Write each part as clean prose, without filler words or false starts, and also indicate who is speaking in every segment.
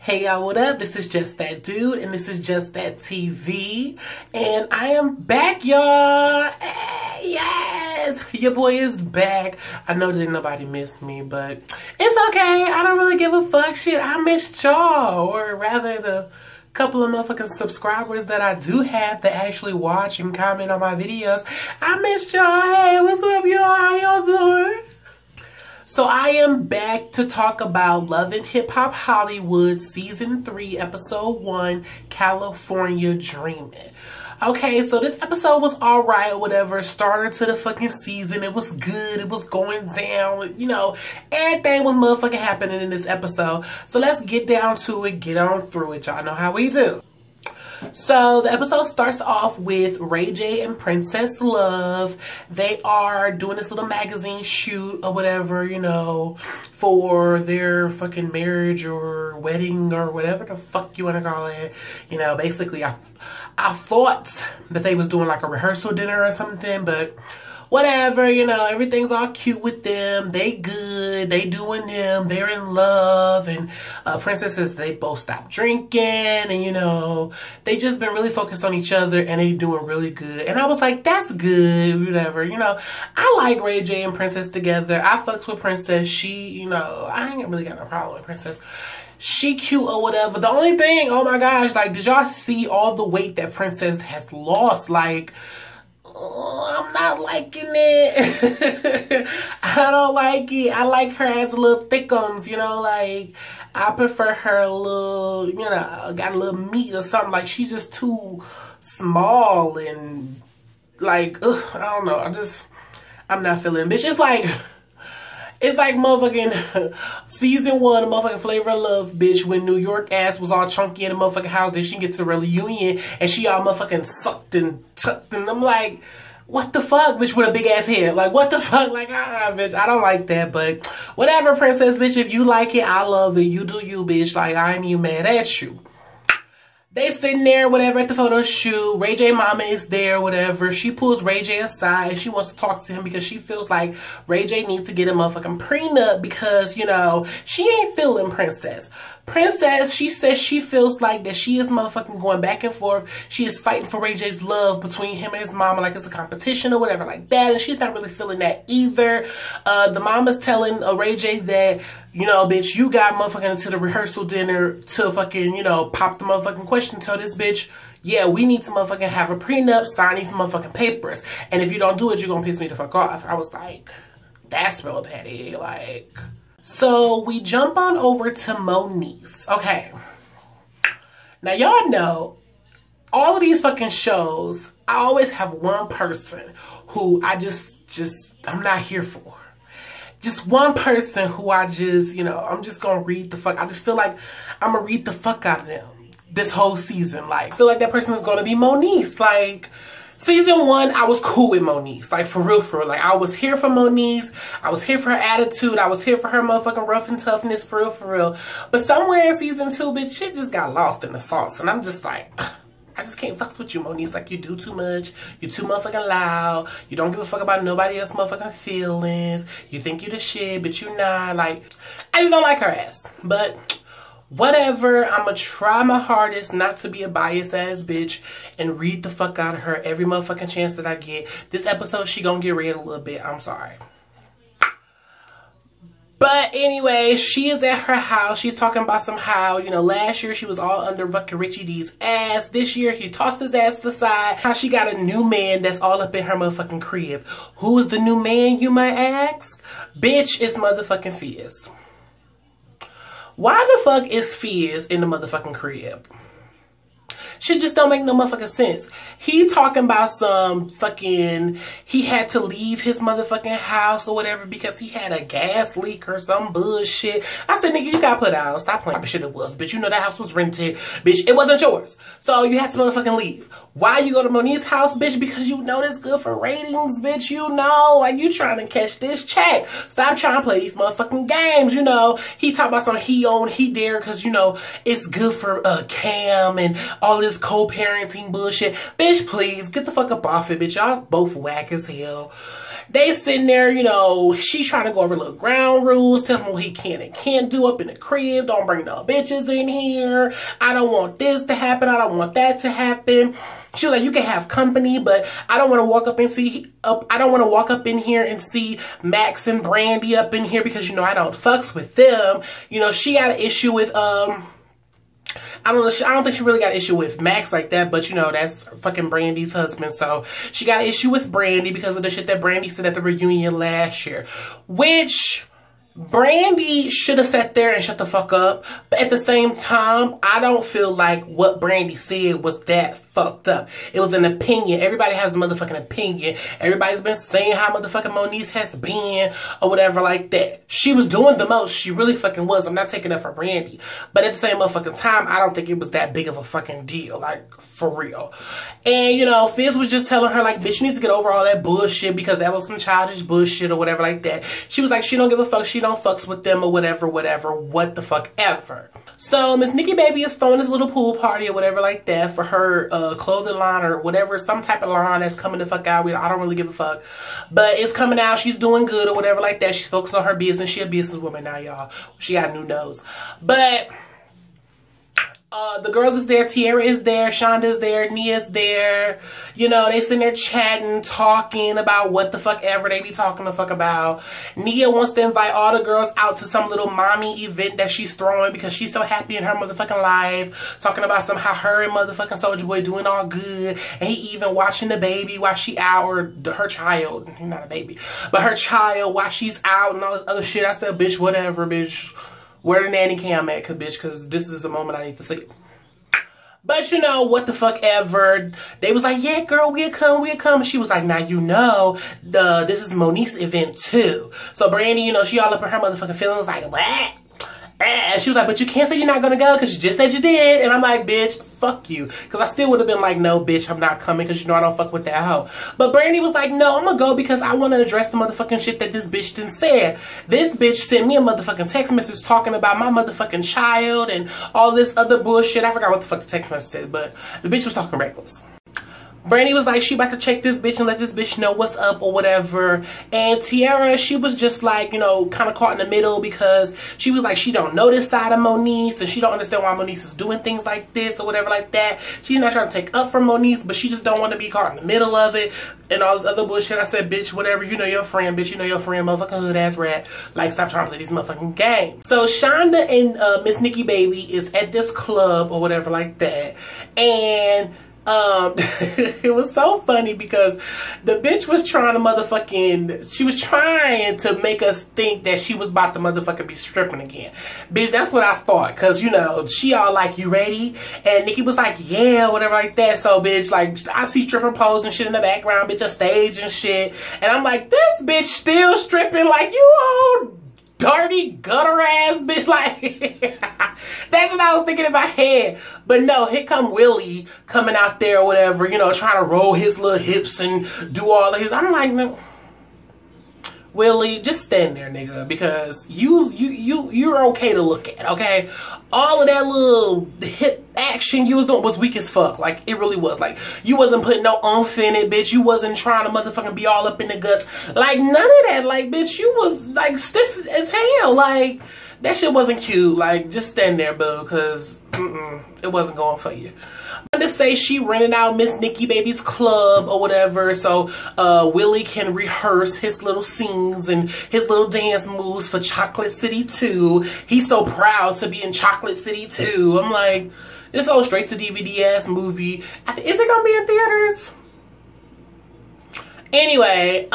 Speaker 1: Hey y'all, what up? This is Just That Dude, and this is Just That TV, and I am back, y'all. Hey, yes, your boy is back. I know that nobody missed me, but it's okay. I don't really give a fuck. Shit, I missed y'all, or rather the couple of motherfucking subscribers that I do have that actually watch and comment on my videos. I missed y'all. Hey, what's up, y'all? How y'all doing? So I am back to talk about Love and Hip Hop Hollywood Season 3, Episode 1, California Dreamin'. Okay, so this episode was alright or whatever. Starter to the fucking season. It was good. It was going down. You know, everything was motherfucking happening in this episode. So let's get down to it. Get on through it. Y'all know how we do. So the episode starts off with Ray J and Princess Love. They are doing this little magazine shoot or whatever, you know, for their fucking marriage or wedding or whatever the fuck you want to call it. You know, basically I thought that they was doing like a rehearsal dinner or something, but whatever, you know, everything's all cute with them. They good. They doing them. They're in love. And Princess says they both stopped drinking. And, you know, they just been really focused on each other. And they doing really good. And I was like, that's good. Whatever. You know, I like Ray J and Princess together. I fucks with Princess. She, you know, I ain't really got no problem with Princess. She cute or whatever. The only thing, oh my gosh, like, did y'all see all the weight that Princess has lost? Like, oh, I'm not liking it. I don't like it. I like her as a little thickums, you know, like, I prefer her a little, you know, got a little meat or something. Like, she's just too small and, like, ugh, I don't know. I'm not feeling it. Bitch, it's like motherfucking season 1 of motherfucking Flavor of Love, bitch, when New York ass was all chunky in the motherfucking house. Then she gets to a reunion and she all motherfucking sucked and tucked. And I'm like, what the fuck, bitch, with a big ass head? Like, what the fuck? Like, bitch, I don't like that. But whatever, Princess, bitch, if you like it, I love it. You do you, bitch. Like, I ain't even mad at you. They sitting there, whatever, at the photo shoot. Ray J mama is there, whatever. She pulls Ray J aside and she wants to talk to him because she feels like Ray J needs to get a motherfucking prenup because, you know, she ain't feeling Princess. Princess, she says she feels like that she is motherfucking going back and forth. She is fighting for Ray J's love between him and his mama like it's a competition or whatever like that. And she's not really feeling that either. The mama's telling Ray J that, you know, bitch, you got motherfucking to the rehearsal dinner to fucking, you know, pop the motherfucking question. Tell this bitch, yeah, we need to motherfucking have a prenup, sign these motherfucking papers. And if you don't do it, you're gonna piss me the fuck off. I was like, that's real petty, like. So we jump on over to Moniece. Okay. Now y'all know, all of these fucking shows, I always have one person who I I'm not here for. Just one person who I just, you know, I'm just gonna read the fuck. I just feel like I'm gonna read the fuck out of them this whole season. Like, I feel like that person is gonna be Moniece. Like, Season 1, I was cool with Moniece. Like, for real, for real. Like, I was here for Moniece. I was here for her attitude. I was here for her motherfucking rough and toughness, for real, for real. But somewhere in Season 2, bitch, shit just got lost in the sauce. And I'm just like, I just can't fuck with you, Moniece. Like, you do too much. You're too motherfucking loud. You don't give a fuck about nobody else motherfucking feelings. You think you the shit, but you not. Like, I just don't like her ass. But whatever, I'ma try my hardest not to be a biased ass bitch and read the fuck out of her every motherfucking chance that I get. This episode, she gonna get read a little bit. I'm sorry. But anyway, she is at her house. She's talking about somehow, you know, last year she was all under fucking Richie D's ass. This year he tossed his ass to the side. How she got a new man that's all up in her motherfucking crib. Who is the new man, you might ask? Bitch, it's motherfucking Fizz. Why the fuck is Fizz in the motherfucking crib? Shit just don't make no motherfucking sense. He talking about some fucking, he had to leave his motherfucking house or whatever because he had a gas leak or some bullshit. I said, nigga, you got put out. Stop playing. Shit, it was. Bitch, you know that house was rented. Bitch, it wasn't yours. So you had to motherfucking leave. Why you go to Moniece's house, bitch? Because you know that's good for ratings, bitch. You know, like, you trying to catch this check. Stop trying to play these motherfucking games, you know. He talk about some he own, he dare, because, you know, it's good for Cam and all this co-parenting bullshit. Bitch, please, get the fuck up off it, bitch. Y'all both whack as hell. They sitting there, you know, she's trying to go over little ground rules, tell him what he can and can't do up in the crib. Don't bring no bitches in here. I don't want this to happen. I don't want that to happen. She was like, you can have company, but I don't want to walk up and see I don't want to walk up in here and see Max and Brandy up in here because, you know, I don't fucks with them. You know, she got an issue with I don't think she really got an issue with Max like that, but you know, that's fucking Brandy's husband. So she got an issue with Brandy because of the shit that Brandy said at the reunion last year, which Brandy should have sat there and shut the fuck up. But at the same time, I don't feel like what Brandy said was that fucked up. It was an opinion. Everybody has a motherfucking opinion. Everybody's been saying how motherfucking Moniece has been or whatever like that. She was doing the most. She really fucking was. I'm not taking that for Brandy. But at the same motherfucking time, I don't think it was that big of a fucking deal. Like, for real. And, you know, Fizz was just telling her, like, bitch, you need to get over all that bullshit because that was some childish bullshit or whatever like that. She was like, she don't give a fuck. She don't fucks with them or whatever, what the fuck ever. So Miss Nikki Baby is throwing this little pool party or whatever like that for her clothing line or whatever, some type of line that's coming the fuck out. I don't really give a fuck. But it's coming out. She's doing good or whatever like that. She's focused on her business. She a businesswoman now, y'all. She got a new nose. But the girls is there. Tiara is there. Shonda's there. Nia's there. You know, they sitting there chatting, talking about what the fuck ever they be talking the fuck about. Nia wants to invite all the girls out to some little mommy event that she's throwing because she's so happy in her motherfucking life. Talking about somehow her and motherfucking Soulja Boy doing all good. And he even watching the baby while she out, or her child. He's not a baby. But her child while she's out and all this other shit. I said, bitch, whatever, bitch. Where the nanny cam at, because this is the moment I need to see. But you know, what the fuck ever. They was like, yeah, girl, we'll come. And she was like, now you know, this is Moniece's event too. So Brandy, you know, she all up in her motherfucking feelings like, what? And she was like, but you can't say you're not gonna go because you just said you did. And I'm like, bitch, fuck you. Because I still would have been like, no, bitch, I'm not coming because you know I don't fuck with that hoe. But Brandy was like, no, I'm gonna go because I want to address the motherfucking shit that this bitch done said. This bitch sent me a motherfucking text message talking about my motherfucking child and all this other bullshit. I forgot what the fuck the text message said, but the bitch was talking reckless. Brandy was like, she about to check this bitch and let this bitch know what's up or whatever. And Tiara, she was just like, you know, kind of caught in the middle because she was like, she don't know this side of Moniece and she don't understand why Moniece is doing things like this or whatever like that. She's not trying to take up for Moniece, but she just don't want to be caught in the middle of it and all this other bullshit. I said, bitch, whatever, you know your friend, bitch, you know your friend, motherfucking hood ass rat. Like, stop trying to play these motherfucking games. So Shonda and Miss Nikki Baby is at this club or whatever like that. And it was so funny because the bitch was trying to she was trying to make us think that she was about to motherfucking be stripping again. Bitch, that's what I thought. Cause you know, she all like, you ready? And Nikki was like, yeah, whatever like that. So bitch, like, I see stripper pose and shit in the background, bitch, a stage and shit. And I'm like, this bitch still stripping like you old dirty gutter ass bitch. Like, that's what I was thinking in my head. But no, here come Willie coming out there or whatever, you know, trying to roll his little hips and do all of his. I'm like, no, Willie, just stand there, nigga, because you're okay to look at, okay? All of that little hip action you was doing was weak as fuck. Like, it really was. Like, you wasn't putting no oomph in it, bitch. You wasn't trying to motherfucking be all up in the guts. Like, none of that. Like, bitch, you was, like, stiff as hell. Like, that shit wasn't cute. Like, just stand there, boo, because, it wasn't going for you. To say she rented out Miss Nikki Baby's club or whatever so Willie can rehearse his little scenes and his little dance moves for Chocolate City 2. He's so proud to be in Chocolate City 2. I'm like, this whole straight to DVD ass movie. Is it gonna be in theaters? Anyway,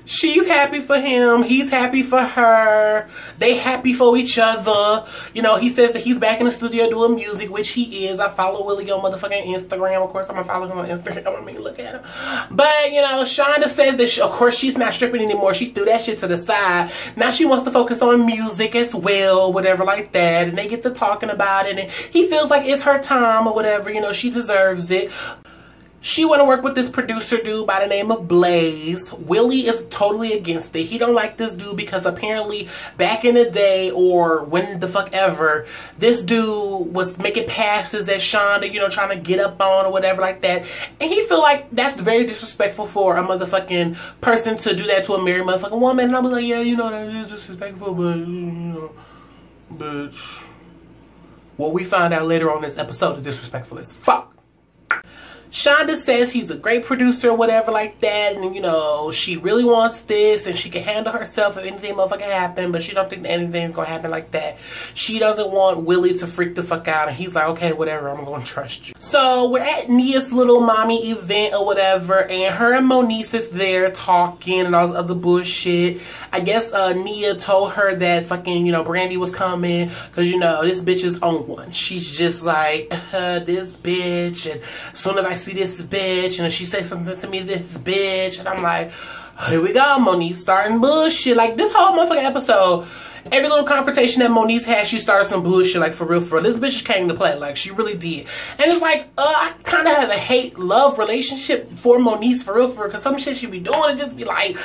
Speaker 1: she's happy for him. He's happy for her. They happy for each other. You know, he says that he's back in the studio doing music, which he is. I follow Willie on motherfucking Instagram. Of course, I'm gonna follow him on Instagram. I mean, look at him. But, you know, Shonda says that, of course, she's not stripping anymore. She threw that shit to the side. Now she wants to focus on music as well, whatever like that. And they get to talking about it. And he feels like it's her time or whatever. You know, she deserves it. She want to work with this producer dude by the name of Blaze. Willie is totally against it. He don't like this dude because apparently back in the day, or when the fuck ever, this dude was making passes at Shonda, you know, trying to get up on or whatever like that. And he feel like that's very disrespectful for a motherfucking person to do that to a married motherfucking woman. And I was like, yeah, you know, that is disrespectful, but, you know, bitch. What we find out later on this episode is disrespectful as fuck. Shonda says he's a great producer or whatever like that, and you know, she really wants this and she can handle herself if anything motherfucking happen, but she don't think that anything's gonna happen like that. She doesn't want Willie to freak the fuck out, and he's like, okay, whatever, I'm gonna trust you. So we're at Nia's little mommy event or whatever, and her and Moniece is there talking and all this other bullshit. I guess Nia told her that fucking, you know, Brandy was coming because, you know, this bitch is on one. She's just like, this bitch, and as soon as I see this bitch, and if she says something to me, this bitch, and I'm like, here we go, Moniece starting bullshit. Like, this whole motherfucking episode, every little confrontation that Moniece had, she started some bullshit, like, for real, for real. This bitch just came to play, like, she really did. And it's like, I kind of have a hate-love relationship for Moniece, for real, because some shit she be doing, it just be like,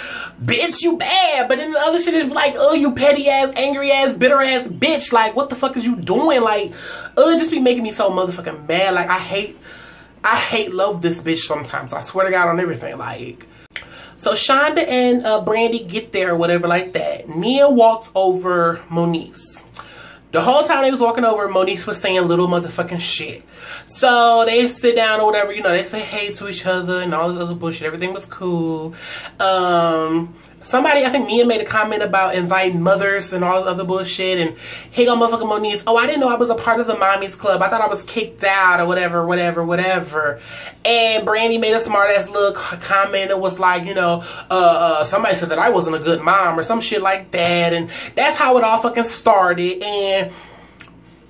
Speaker 1: bitch, you bad. But then the other shit is like, oh, you petty-ass, angry-ass, bitter-ass bitch. Like, what the fuck is you doing? Like, it just be making me so motherfucking mad. Like, I hate love this bitch sometimes. I swear to God on everything. Like, so Shonda and Brandy get there or whatever like that. Nia walks over Moniece. The whole time they was walking over, Moniece was saying little motherfucking shit. So they sit down or whatever, you know, they say hey to each other and all this other bullshit. Everything was cool. Somebody, I think Nia made a comment about inviting mothers and all this other bullshit. And here go motherfucking Moniece. Oh, I didn't know I was a part of the Mommies Club. I thought I was kicked out or whatever, whatever, whatever. And Brandy made a smart ass little comment. It was like, you know, somebody said that I wasn't a good mom or some shit like that. And that's how it all fucking started. And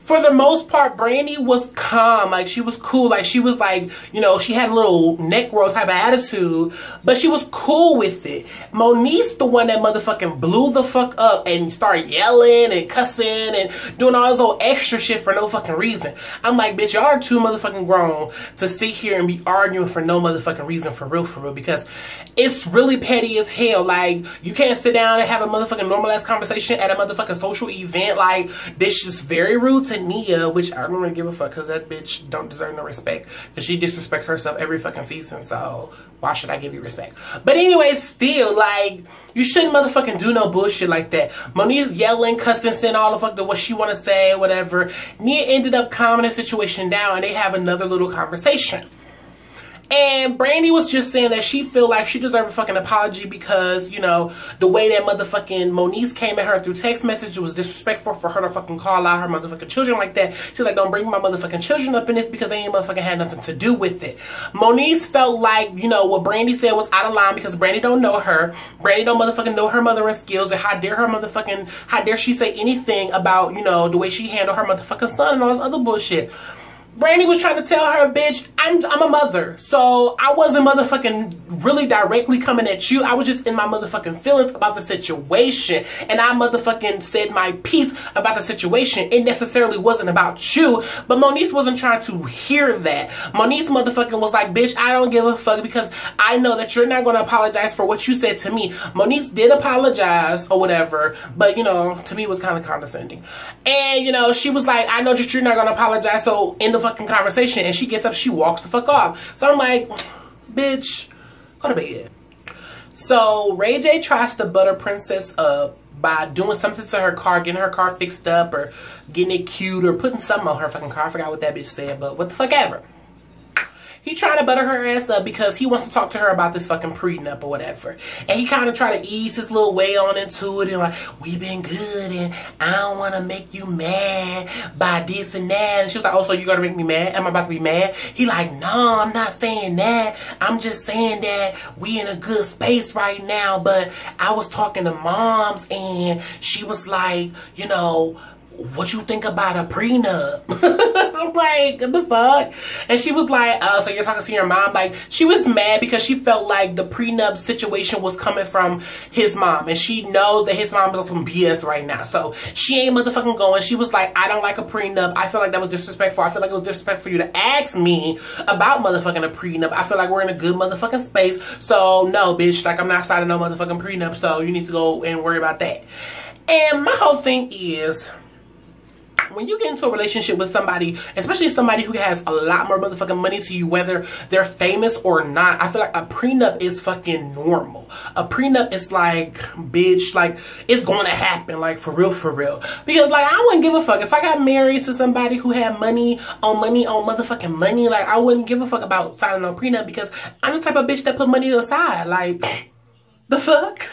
Speaker 1: for the most part, Brandy was calm. Like, she was cool. Like, she was like, you know, she had a little neck roll type of attitude, but she was cool with it. Moniece, the one that motherfucking blew the fuck up and started yelling and cussing and doing all this old extra shit for no fucking reason. I'm like, bitch, y'all are too motherfucking grown to sit here and be arguing for no motherfucking reason, for real, because it's really petty as hell. Like, you can't sit down and have a motherfucking normal ass conversation at a motherfucking social event. Like, this is very rude to Nia, which I don't really give a fuck because that bitch don't deserve no respect because she disrespects herself every fucking season, so why should I give you respect? But anyway, still, like, you shouldn't motherfucking do no bullshit like that. Moniece yelling, cussing, saying all the fuck to what she want to say, whatever. Nia ended up calming the situation down and they have another little conversation. And Brandy was just saying that she feel like she deserved a fucking apology because, you know, the way that motherfucking Moniece came at her through text message was disrespectful for her to fucking call out her motherfucking children like that. She's like, don't bring my motherfucking children up in this because they ain't motherfucking had nothing to do with it. Moniece felt like, you know, what Brandy said was out of line because Brandy don't know her. Brandy don't motherfucking know her mothering skills, and how dare she say anything about, you know, the way she handled her motherfucking son and all this other bullshit. Brandy was trying to tell her, bitch, I'm a mother. So I wasn't motherfucking really directly coming at you. I was just in my motherfucking feelings about the situation. And I motherfucking said my piece about the situation. It necessarily wasn't about you. But Moniece wasn't trying to hear that. Moniece motherfucking was like, bitch, I don't give a fuck because I know that you're not going to apologize for what you said to me. Moniece did apologize or whatever. But, you know, to me it was kind of condescending. And, you know, she was like, I know that you're not going to apologize. So in the fucking conversation, and she gets up, she walks the fuck off. So I'm like, bitch, go to bed. So Ray J tries to butter Princess up by doing something to her car, getting her car fixed up or getting it cute or putting something on her fucking car. I forgot what that bitch said, but what the fuck ever. He trying to butter her ass up because he wants to talk to her about this fucking prenup or whatever. And he kind of try to ease his little way on into it and like, we've been good and I don't want to make you mad by this and that. And she was like, oh, so you gonna make me mad? Am I about to be mad? He like, no, I'm not saying that. I'm just saying that we in a good space right now. But I was talking to moms and she was like, you know, what you think about a prenup? I'm like, what the fuck? And she was like, so you're talking to your mom? Like, she was mad because she felt like the prenup situation was coming from his mom. And she knows that his mom is on some BS right now. So she ain't motherfucking going. She was like, I don't like a prenup. I feel like that was disrespectful. I feel like it was disrespectful for you to ask me about motherfucking a prenup. I feel like we're in a good motherfucking space. So no, bitch, like I'm not signing no motherfucking prenup. So you need to go and worry about that. And my whole thing is, when you get into a relationship with somebody, especially somebody who has a lot more motherfucking money to you, whether they're famous or not, I feel like a prenup is fucking normal. A prenup is like, bitch, like, it's going to happen, like, for real, for real. Because, like, I wouldn't give a fuck. If I got married to somebody who had money on motherfucking money, like, I wouldn't give a fuck about signing a prenup because I'm the type of bitch that put money aside. Like, the fuck?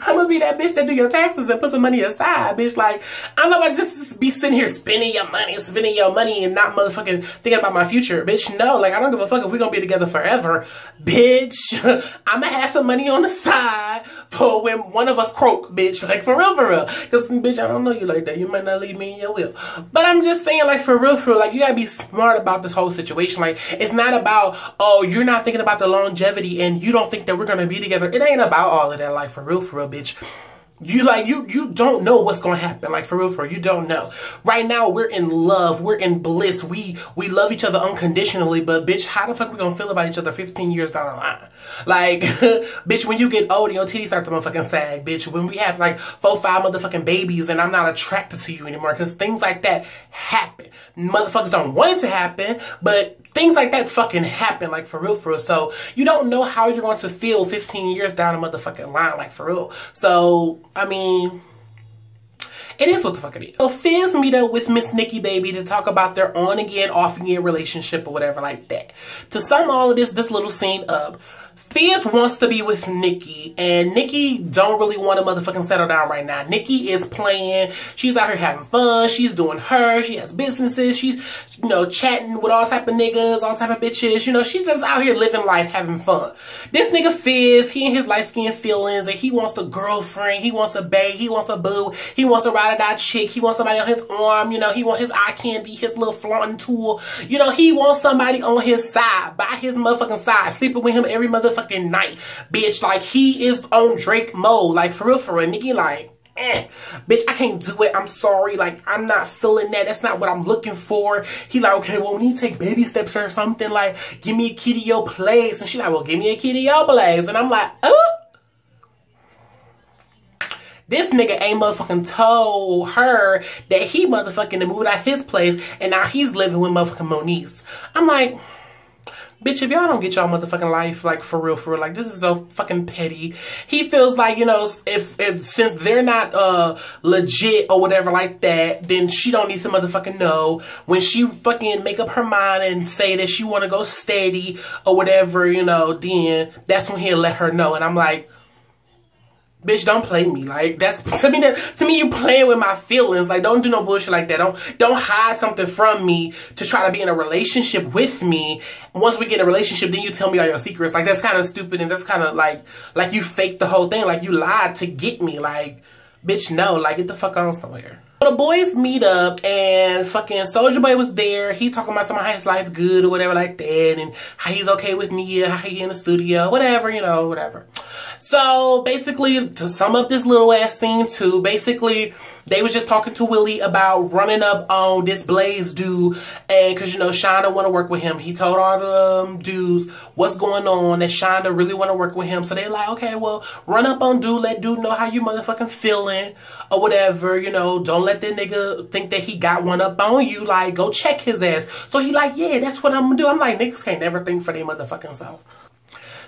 Speaker 1: I'm gonna be that bitch that do your taxes and put some money aside, bitch. Like, I'm not about to just be sitting here spending your money and not motherfucking thinking about my future, bitch. No, like, I don't give a fuck if we're gonna be together forever, bitch. I'm gonna have some money on the side for when one of us croak, bitch. Like, for real, for real. Because, bitch, I don't know you like that. You might not leave me in your will. But I'm just saying, like, for real, like, you gotta be smart about this whole situation. Like, it's not about, oh, you're not thinking about the longevity and you don't think that we're gonna be together. It ain't about all of that, like, for real, bitch. You like, you don't know what's gonna happen. Like, for real, you don't know. Right now, we're in love. We're in bliss. We love each other unconditionally. But, bitch, how the fuck we gonna feel about each other 15 years down the line? Like, bitch, when you get old and your titties start to motherfucking sag, bitch. When we have, like, 4, 5 motherfucking babies and I'm not attracted to you anymore. Because things like that happen. Motherfuckers don't want it to happen, but things like that fucking happen, like, for real. So, you don't know how you're going to feel 15 years down the motherfucking line, like, for real. So, I mean, it is what the fuck it is. So, Fizz meet up with Miss Nikki Baby to talk about their on-again, off-again relationship or whatever like that. To sum all of this little scene up, Fizz wants to be with Nikki, and Nikki don't really want to motherfucking settle down right now. Nikki is playing. She's out here having fun. She's doing her. She has businesses. She's, you know, chatting with all type of niggas, all type of bitches. You know, she's just out here living life, having fun. This nigga Fizz, he and his light-skinned feelings, and he wants a girlfriend. He wants a bae. He wants a boo. He wants a ride-or-die chick. He wants somebody on his arm. You know, he wants his eye candy, his little flaunting tool. You know, he wants somebody on his side, by his motherfucking side, sleeping with him every motherfucking night, bitch. Like, he is on Drake mode, like, for real. Nikki like, bitch, I can't do it. I'm sorry. Like, I'm not feeling that. That's not what I'm looking for. He like, okay, well, we need to take baby steps or something. Like, give me a kitty your place. And she like, well, give me a kitty your place. And I'm like, oh. This nigga ain't motherfucking told her that he motherfucking moved out his place and now he's living with motherfucking Moniece. I'm like, bitch, if y'all don't get y'all motherfucking life, like, for real, like, this is so fucking petty. He feels like, you know, if since they're not legit or whatever like that, then she don't need to motherfucking know. When she fucking make up her mind and say that she want to go steady or whatever, you know, then that's when he'll let her know. And I'm like, bitch, don't play me. Like, that's, to me, you playing with my feelings. Like, don't do no bullshit like that. Don't hide something from me to try to be in a relationship with me. Once we get in a relationship, then you tell me all your secrets. Like, that's kind of stupid, and that's kind of like you faked the whole thing. Like, you lied to get me. Like, bitch, no. Like, get the fuck on somewhere. The boys meet up, and fucking Soulja Boy was there. He talking about how his life good or whatever like that, and how he's okay with Nia, how he in the studio, whatever, you know, whatever. So basically, to sum up this little ass scene too, basically they was just talking to Willie about running up on this Blaze dude, and cause you know Shonda want to work with him. He told all the dudes what's going on, that Shonda really want to work with him. So they like, okay, well, run up on dude, let dude know how you motherfucking feeling or whatever, you know. Don't let that nigga think that he got one up on you. Like, go check his ass. So he like, yeah, that's what I'm gonna do. I'm like, niggas can't never think for their motherfucking self.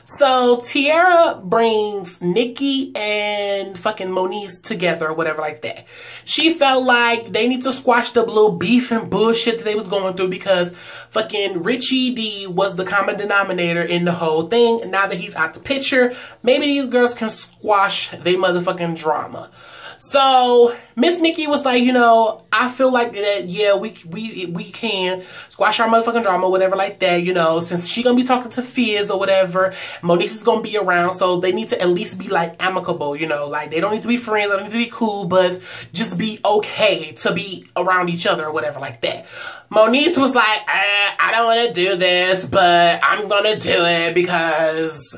Speaker 1: So Tiara brings Nikki and fucking Moniece together or whatever like that. She felt like they need to squash the little beef and bullshit that they was going through because fucking Richie D was the common denominator in the whole thing. And now that he's out the picture, maybe these girls can squash their motherfucking drama. So Miss Nikki was like, you know, I feel like that, yeah, we can squash our motherfucking drama, whatever like that, you know, since she gonna be talking to Fizz or whatever, Moniece is gonna be around, so they need to at least be like amicable, you know, like they don't need to be friends, they don't need to be cool, but just be okay to be around each other or whatever like that. Moniece was like, I don't want to do this, but I'm gonna do it because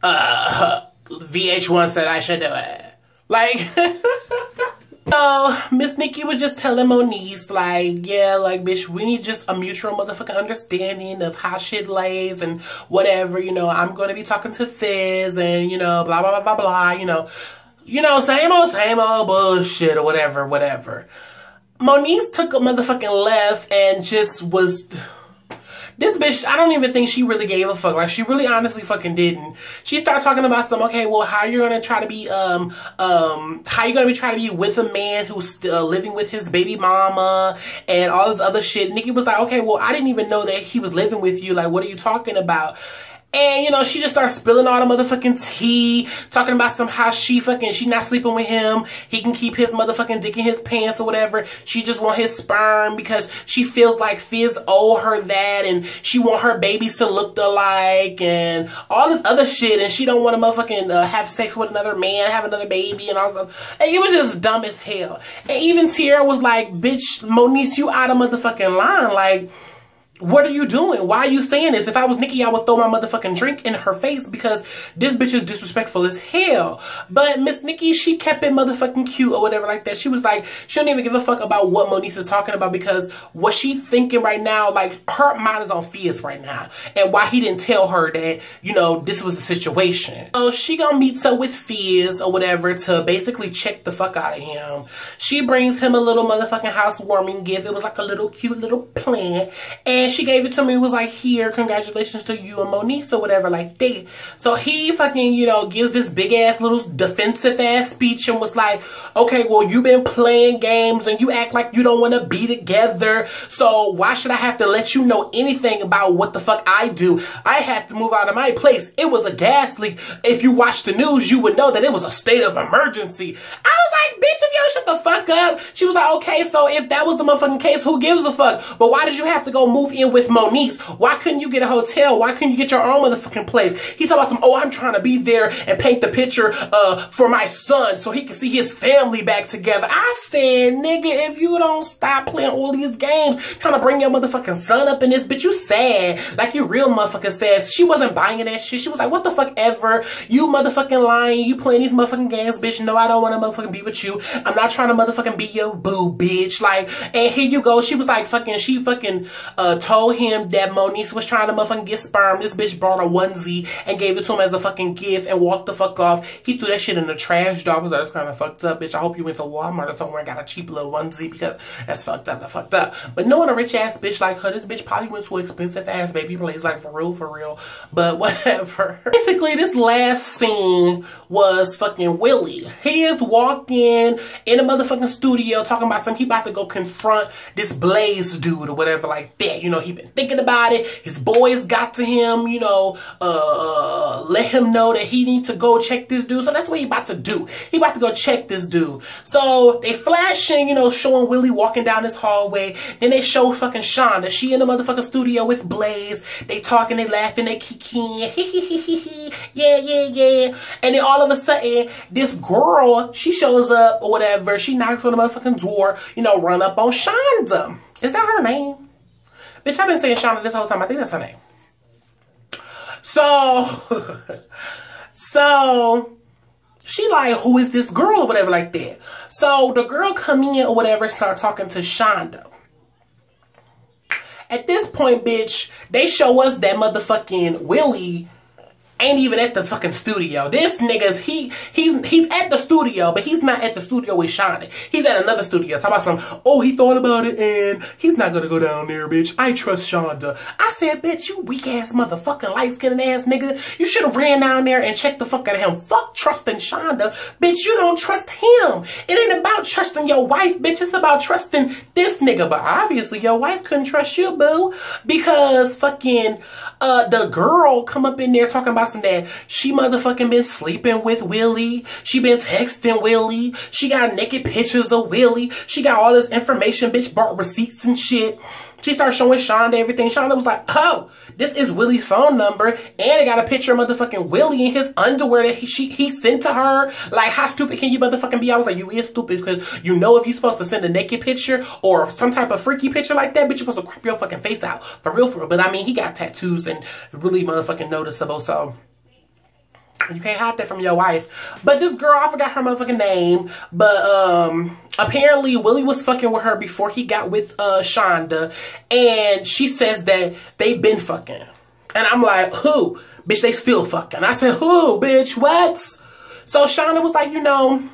Speaker 1: VH1 said I should do it. Like, so Miss Nikki was just telling Moniece, like, yeah, like, bitch, we need just a mutual motherfucking understanding of how shit lays and whatever, you know, I'm going to be talking to Fizz and, you know, blah, blah, blah, blah, blah, you know, same old bullshit or whatever. Moniece took a motherfucking left and just was... This bitch, I don't even think she really gave a fuck. Like, she really honestly fucking didn't. She started talking about some, okay, well, how you gonna try to be, how you gonna be trying to be with a man who's still living with his baby mama and all this other shit. Nikki was like, okay, well, I didn't even know that he was living with you. Like, what are you talking about? And, you know, she just starts spilling all the motherfucking tea, talking about somehow she not sleeping with him. He can keep his motherfucking dick in his pants or whatever. She just want his sperm because she feels like Fizz owe her that and she want her babies to look alike and all this other shit. And she don't want to motherfucking have sex with another man, have another baby and all stuff. And it was just dumb as hell. And even Tierra was like, bitch, Moniece, you out of motherfucking line. Like, what are you doing? Why are you saying this? If I was Nikki, I would throw my motherfucking drink in her face because this bitch is disrespectful as hell. But Miss Nikki, she kept it motherfucking cute or whatever like that. She was like, she don't even give a fuck about what Moniece is talking about because what she thinking right now, like her mind is on Fizz right now. And why he didn't tell her that, you know, this was the situation. So she gonna meet up with Fizz or whatever to basically check the fuck out of him. She brings him a little motherfucking housewarming gift. It was like a little cute little plant. And she gave it to me. It was like, here, congratulations to you and Moniece or whatever like that. So he fucking, you know, gives this big ass little defensive ass speech and was like, okay, well, you been playing games and you act like you don't want to be together. So why should I have to let you know anything about what the fuck I do? I had to move out of my place. It was a gas leak. If you watch the news, you would know that it was a state of emergency. I was like, bitch, if you don't shut the fuck up. She was like, okay, so if that was the motherfucking case, who gives a fuck? But why did you have to go move in with Moniece? Why couldn't you get a hotel? Why couldn't you get your own motherfucking place? He talking about some, oh, I'm trying to be there and paint the picture for my son so he can see his family back together. I said, nigga, if you don't stop playing all these games, trying to bring your motherfucking son up in this, bitch, you sad. Like you real motherfucking sad. She wasn't buying that shit. She was like, what the fuck ever? You motherfucking lying. You playing these motherfucking games, bitch. No, I don't want to motherfucking be with you. I'm not trying to motherfucking be your boo, bitch. Like, and here you go. She was like fucking, she fucking told him that Moniece was trying to motherfucking get sperm. This bitch brought a onesie and gave it to him as a fucking gift and walked the fuck off. He threw that shit in the trash. Dog was like, that's kind of fucked up, bitch. I hope you went to Walmart or somewhere and got a cheap little onesie because that's fucked up. That's fucked up. But knowing a rich ass bitch like her, this bitch probably went to an expensive ass baby place, like for real. But whatever. Basically, this last scene was fucking Willie. He is walking in a motherfucking studio talking about something. He about to go confront this Blaze dude or whatever like that. You know, he been thinking about it. His boys got to him, you know, let him know that he needs to go check this dude. So that's what he about to do. He about to go check this dude. So they flashing, you know, showing Willie walking down this hallway. Then they show fucking Shonda. She in the motherfucking studio with Blaze. They talking, they laughing, they kikiing. Yeah. And then all of a sudden, this girl, she shows up or whatever. She knocks on the motherfucking door, you know, run up on Shonda. Is that her name? Bitch, I've been saying Shonda this whole time. I think that's her name. So she like, who is this girl or whatever like that. So the girl come in or whatever, start talking to Shonda. At this point, bitch, they show us that motherfucking Willie ain't even at the fucking studio. This nigga's, he's at the studio, but he's not at the studio with Shonda. He's at another studio. Talk about some, oh, he thought about it and he's not gonna go down there, bitch. I trust Shonda. I said, bitch, you weak ass motherfucking light-skinned ass nigga. You should have ran down there and checked the fuck out of him. Fuck trusting Shonda. Bitch, you don't trust him. It ain't about trusting your wife, bitch. It's about trusting this nigga. But obviously your wife couldn't trust you, boo. Because fucking the girl come up in there talking about house and that she motherfucking been sleeping with Willie. She been texting Willie. She got naked pictures of Willie. She got all this information, bitch, brought receipts and shit. She started showing Shonda everything. Shonda was like, oh, this is Willie's phone number. And it got a picture of motherfucking Willie in his underwear that he sent to her. Like, how stupid can you motherfucking be? I was like, you is stupid because you know if you're supposed to send a naked picture or some type of freaky picture like that, bitch, you're supposed to crop your fucking face out. For real, for real. But I mean, he got tattoos and really motherfucking noticeable, so you can't hide that from your wife. But this girl, I forgot her motherfucking name. But apparently Willie was fucking with her before he got with Shonda. And she says that they've been fucking. And I'm like, who? Bitch, they still fucking. I said, who, bitch? What? So Shonda was like, you know,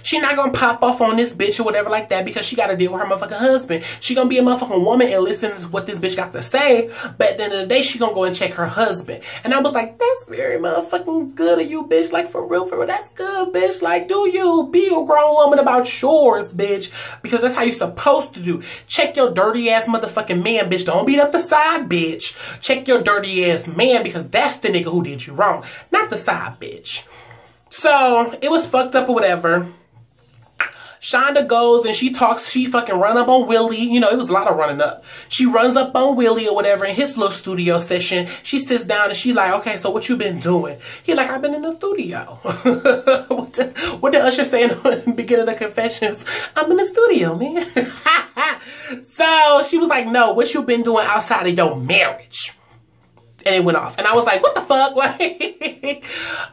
Speaker 1: she not gonna pop off on this bitch or whatever like that because she gotta deal with her motherfucking husband. She gonna be a motherfucking woman and listen to what this bitch got to say. But at the end of the day, she gonna go and check her husband. And I was like, that's very motherfucking good of you, bitch. Like, for real, that's good, bitch. Like, do you be a grown woman about yours, bitch. Because that's how you're supposed to do. Check your dirty ass motherfucking man, bitch. Don't beat up the side bitch. Check your dirty ass man because that's the nigga who did you wrong. Not the side bitch. So, it was fucked up or whatever. Shonda goes and she talks, she fucking run up on Willie. You know, it was a lot of running up. She runs up on Willie or whatever in his little studio session. She sits down and she like, okay, so what you been doing? He like, I've been in the studio. What did Usher say in the beginning of the confessions? I'm in the studio, man. So she was like, no, what you been doing outside of your marriage? And it went off. And I was like, what the fuck? Like,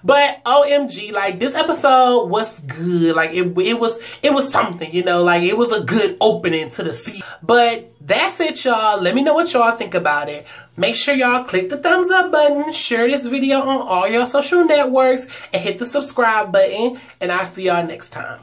Speaker 1: but OMG, like, this episode was good. Like, it was something, you know, like, it was a good opening to the season. But that's it, y'all. Let me know what y'all think about it. Make sure y'all click the thumbs up button, share this video on all your social networks, and hit the subscribe button. And I'll see y'all next time.